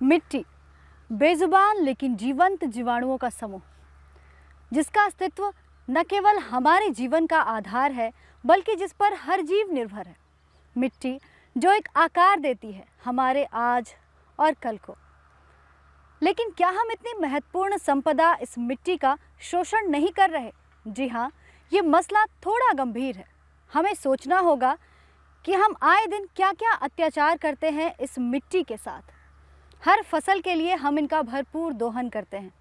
मिट्टी, बेजुबान लेकिन जीवंत जीवाणुओं का समूह, जिसका अस्तित्व न केवल हमारे जीवन का आधार है बल्कि जिस पर हर जीव निर्भर है। मिट्टी जो एक आकार देती है हमारे आज और कल को। लेकिन क्या हम इतनी महत्वपूर्ण संपदा इस मिट्टी का शोषण नहीं कर रहे? जी हाँ, ये मसला थोड़ा गंभीर है। हमें सोचना होगा कि हम आए दिन क्या क्या अत्याचार करते हैं इस मिट्टी के साथ। हर फसल के लिए हम इनका भरपूर दोहन करते हैं।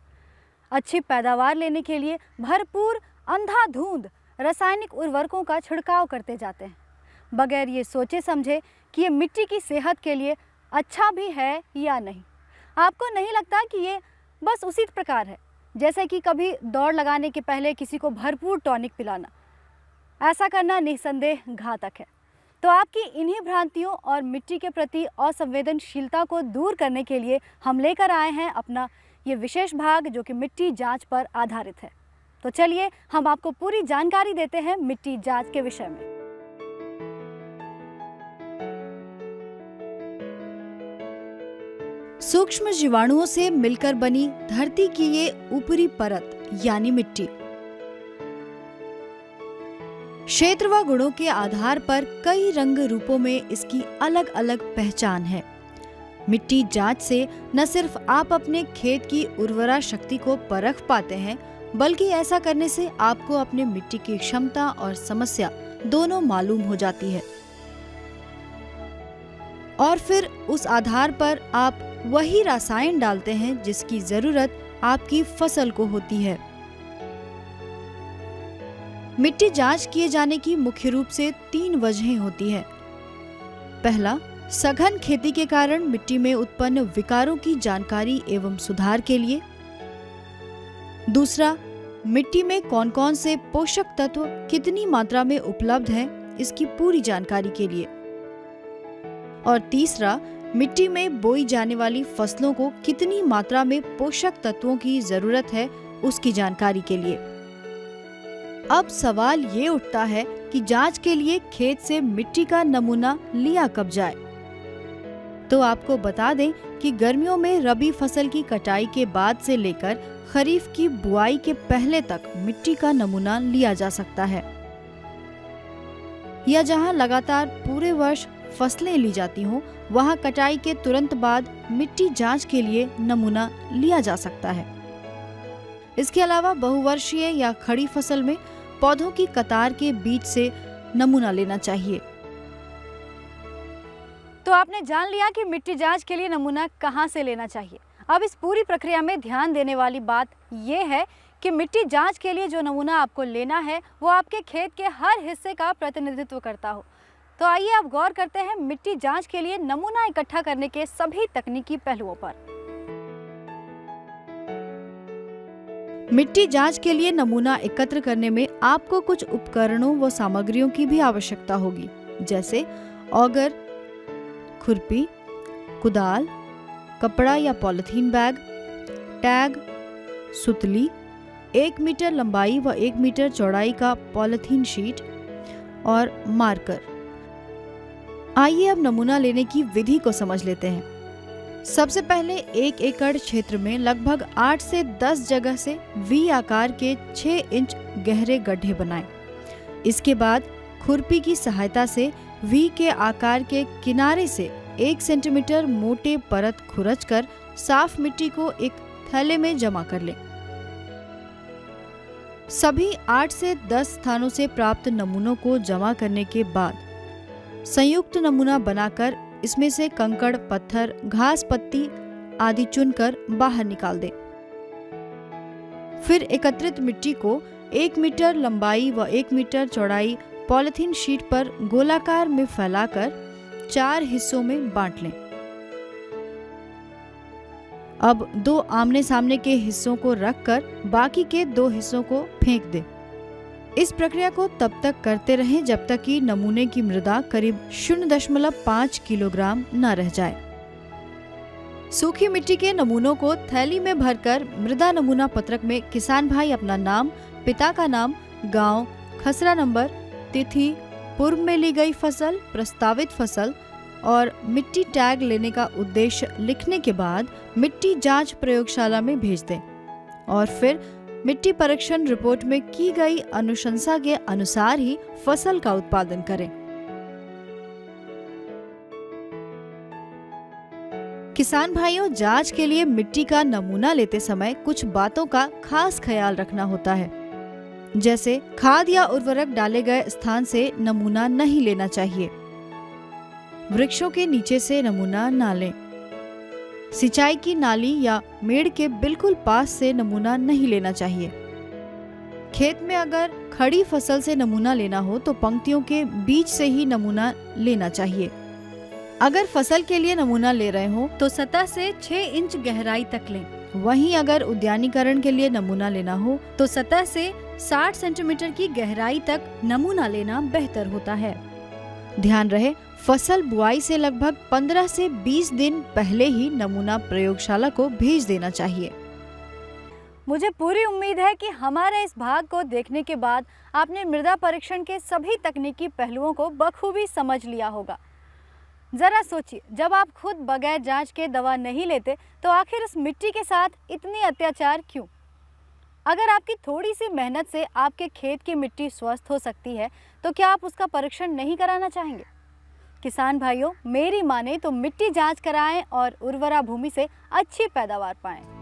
अच्छी पैदावार लेने के लिए भरपूर अंधाधुंध रासायनिक उर्वरकों का छिड़काव करते जाते हैं, बगैर ये सोचे समझे कि ये मिट्टी की सेहत के लिए अच्छा भी है या नहीं। आपको नहीं लगता कि ये बस उसी प्रकार है जैसे कि कभी दौड़ लगाने के पहले किसी को भरपूर टॉनिक पिलाना? ऐसा करना निस्संदेह घातक है। तो आपकी इन्हीं भ्रांतियों और मिट्टी के प्रति असंवेदनशीलता को दूर करने के लिए हम लेकर आए हैं अपना ये विशेष भाग, जो कि मिट्टी जांच पर आधारित है। तो चलिए हम आपको पूरी जानकारी देते हैं मिट्टी जांच के विषय में। सूक्ष्म जीवाणुओं से मिलकर बनी धरती की ये ऊपरी परत यानी मिट्टी, क्षेत्र व गुणों के आधार पर कई रंग रूपों में इसकी अलग अलग पहचान है। मिट्टी जांच से न सिर्फ आप अपने खेत की उर्वरा शक्ति को परख पाते हैं, बल्कि ऐसा करने से आपको अपने मिट्टी की क्षमता और समस्या दोनों मालूम हो जाती है। और फिर उस आधार पर आप वही रसायन डालते हैं जिसकी जरूरत आपकी फसल को होती है। मिट्टी जांच किए जाने की मुख्य रूप से 3 वजहें होती है। पहला, सघन खेती के कारण मिट्टी में उत्पन्न विकारों की जानकारी एवं सुधार के लिए। दूसरा, मिट्टी में कौन कौन से पोषक तत्व कितनी मात्रा में उपलब्ध हैं, इसकी पूरी जानकारी के लिए। और तीसरा, मिट्टी में बोई जाने वाली फसलों को कितनी मात्रा में पोषक तत्वों की जरूरत है, उसकी जानकारी के लिए। अब सवाल ये उठता है कि जांच के लिए खेत से मिट्टी का नमूना लिया कब जाए। तो आपको बता दें कि गर्मियों में रबी फसल की कटाई के बाद से लेकर खरीफ की बुआई के पहले तक मिट्टी का नमूना लिया जा सकता है, या जहां लगातार पूरे वर्ष फसलें ली जाती हों, वहां कटाई के तुरंत बाद मिट्टी जांच के लिए नमूना लिया जा सकता है। इसके अलावा बहुवर्षीय या खड़ी फसल में पौधों की कतार के बीच से नमूना लेना चाहिए। तो आपने जान लिया कि मिट्टी जांच के लिए नमूना कहां से लेना चाहिए। अब इस पूरी प्रक्रिया में ध्यान देने वाली बात यह है कि मिट्टी जांच के लिए जो नमूना आपको लेना है वो आपके खेत के हर हिस्से का प्रतिनिधित्व करता हो। तो आइए अब गौर करते हैं मिट्टी जांच के लिए नमूना इकट्ठा करने के सभी तकनीकी पहलुओं पर। मिट्टी जांच के लिए नमूना एकत्र करने में आपको कुछ उपकरणों व सामग्रियों की भी आवश्यकता होगी, जैसे ऑगर, खुरपी, कुदाल, कपड़ा या पॉलिथीन बैग, टैग, सुतली, 1 मीटर लंबाई व 1 मीटर चौड़ाई का पॉलिथीन शीट और मार्कर। आइए अब नमूना लेने की विधि को समझ लेते हैं। सबसे पहले 1 एकड़ क्षेत्र में लगभग 8 से 10 जगह से वी आकार के 6 इंच गहरे गड्ढे बनाएं। इसके बाद खुरपी की सहायता से वी के आकार के किनारे से 1 सेंटीमीटर मोटे परत खुरचकर साफ मिट्टी को एक थैले में जमा कर लें। सभी 8 से 10 स्थानों से प्राप्त नमूनों को जमा करने के बाद संयुक्त नमूना बनाकर इसमें से कंकड़, पत्थर, घास पत्ती आदि चुनकर बाहर निकाल दें। फिर एकत्रित मिट्टी को 1 मीटर लंबाई व 1 मीटर चौड़ाई पॉलिथीन शीट पर गोलाकार में फैलाकर 4 हिस्सों में बांट लें। अब 2 आमने सामने के हिस्सों को रखकर बाकी के 2 हिस्सों को फेंक दें। इस प्रक्रिया को तब तक करते रहें जब तक कि नमूने की मृदा करीब 0.5 किलोग्राम न रह जाए। सूखी मिट्टी के नमूनों को थैली में भरकर मृदा नमूना पत्रक में किसान भाई अपना नाम, पिता का नाम, गांव, खसरा नंबर, तिथि, पूर्व में ली गई फसल, प्रस्तावित फसल, और मिट्टी टैग लेने का उद्देश्य लिखने के बाद मिट्टी जांच प्रयोगशाला में भेज दें और फिर मिट्टी परीक्षण रिपोर्ट में की गई अनुशंसा के अनुसार ही फसल का उत्पादन करें। किसान भाइयों, जांच के लिए मिट्टी का नमूना लेते समय कुछ बातों का खास ख्याल रखना होता है, जैसे खाद या उर्वरक डाले गए स्थान से नमूना नहीं लेना चाहिए, वृक्षों के नीचे से नमूना ना लें, सिंचाई की नाली या मेड़ के बिल्कुल पास से नमूना नहीं लेना चाहिए। खेत में अगर खड़ी फसल से नमूना लेना हो तो पंक्तियों के बीच से ही नमूना लेना चाहिए। अगर फसल के लिए नमूना ले रहे हो तो सतह से 6 इंच गहराई तक लें। वहीं अगर उद्यानीकरण के लिए नमूना लेना हो तो सतह से 60 सेंटीमीटर की गहराई तक नमूना लेना बेहतर होता है। ध्यान रहे, फसल बुआई से लगभग 15 से 20 दिन पहले ही नमूना प्रयोगशाला को भेज देना चाहिए। मुझे पूरी उम्मीद है कि हमारे इस भाग को देखने के बाद आपने मृदा परीक्षण के सभी तकनीकी पहलुओं को बखूबी समझ लिया होगा। जरा सोचिए, जब आप खुद बगैर जांच के दवा नहीं लेते तो आखिर इस मिट्टी के साथ इतनी अत्याचार क्यों? अगर आपकी थोड़ी सी मेहनत से आपके खेत की मिट्टी स्वस्थ हो सकती है तो क्या आप उसका परीक्षण नहीं कराना चाहेंगे? किसान भाइयों, मेरी माने तो मिट्टी जांच कराएं और उर्वरा भूमि से अच्छी पैदावार पाएं।